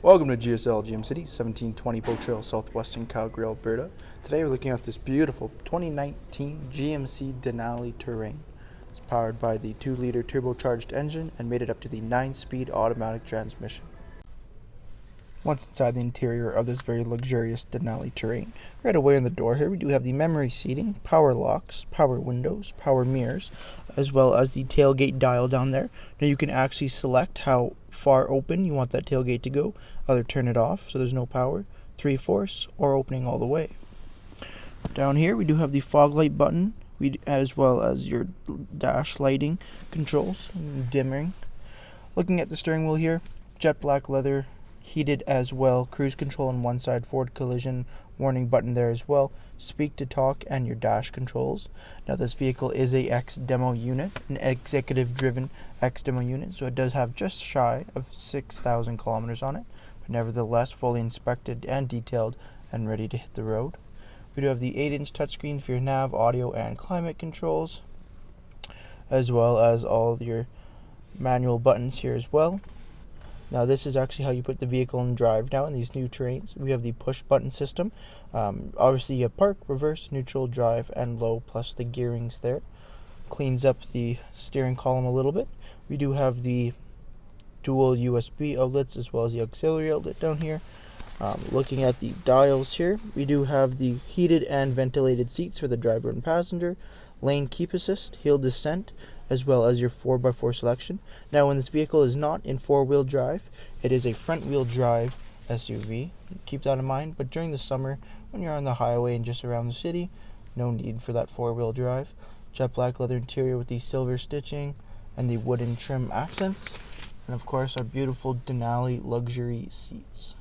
Welcome to GSL GMC 1720 Boat Trail Southwest in Calgary, Alberta. Today we're looking at this beautiful 2019 GMC Denali Terrain. It's powered by the 2-liter turbocharged engine and made it up to the 9-speed automatic transmission. Once inside the interior of this very luxurious Denali Terrain, right away in the door here we do have the memory seating, power locks, power windows, power mirrors, as well as the tailgate dial down there. Now you can actually select how far open you want that tailgate to go, either turn it off so there's no power, 3/4, or opening all the way. Down here we do have the fog light button, as well as your dash lighting controls, and dimming. Looking at the steering wheel here, jet black leather, heated as well, cruise control on one side, forward collision warning button there as well, speak to talk, and your dash controls. Now this vehicle is a X-Demo unit, an executive driven X-Demo unit, so it does have just shy of 6,000 kilometers on it, but nevertheless fully inspected and detailed and ready to hit the road. We do have the 8-inch touchscreen for your nav, audio, and climate controls, as well as all your manual buttons here as well. Now this is actually how you put the vehicle in drive now in these new terrains. We have the push button system. Obviously you have park, reverse, neutral, drive, and low, plus the gearings there. Cleans up the steering column a little bit. We do have the dual USB outlets as well as the auxiliary outlet down here. Looking at the dials here, we do have the heated and ventilated seats for the driver and passenger, lane keep assist, hill descent, as well as your 4x4 selection. Now when this vehicle is not in 4-wheel drive, it is a front-wheel drive SUV. Keep that in mind, but during the summer, when you're on the highway and just around the city, no need for that 4-wheel drive. Jet black leather interior with the silver stitching and the wooden trim accents, and of course our beautiful Denali luxury seats.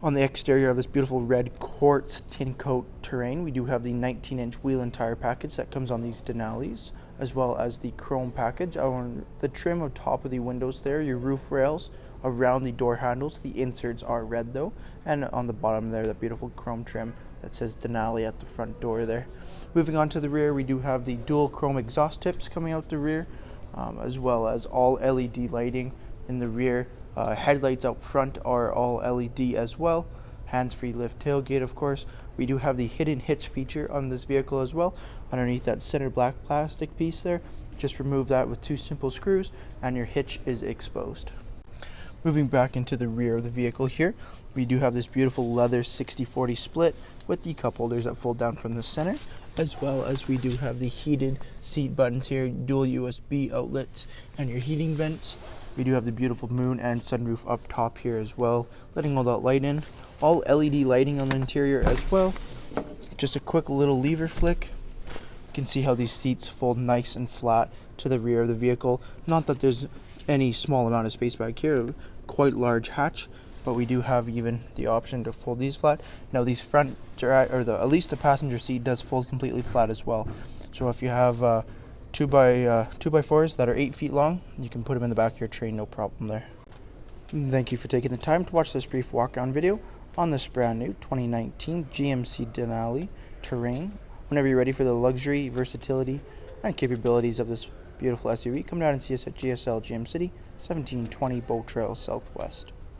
On the exterior of this beautiful red quartz tin coat terrain, we do have the 19-inch wheel and tire package that comes on these Denalis, as well as the chrome package. On the trim on top of the windows there, your roof rails, around the door handles, the inserts are red though, and on the bottom there, that beautiful chrome trim that says Denali at the front door there. Moving on to the rear, we do have the dual chrome exhaust tips coming out the rear, as well as all LED lighting in the rear. Headlights out front are all LED as well. Hands-free lift tailgate, of course. We do have the hidden hitch feature on this vehicle as well. Underneath that center black plastic piece there, just remove that with 2 simple screws and your hitch is exposed. Moving back into the rear of the vehicle here, we do have this beautiful leather 60/40 split with the cup holders that fold down from the center, as well as we do have the heated seat buttons here, dual USB outlets, and your heating vents. We do have the beautiful moon and sunroof up top here as well, letting all that light in. All LED lighting on the interior as well. Just a quick little lever flick. You can see how these seats fold nice and flat to the rear of the vehicle. Not that there's any small amount of space back here, quite large hatch, but we do have even the option to fold these flat. Now these front, at least the passenger seat does fold completely flat as well. So if you have 2x4s that are 8 feet long, you can put them in the back of your train, no problem there. Thank you for taking the time to watch this brief walk-around video on this brand new 2019 GMC Denali Terrain. Whenever you're ready for the luxury, versatility, and capabilities of this beautiful SUV, come down and see us at GSL GM City, 1720 Boat Trail Southwest.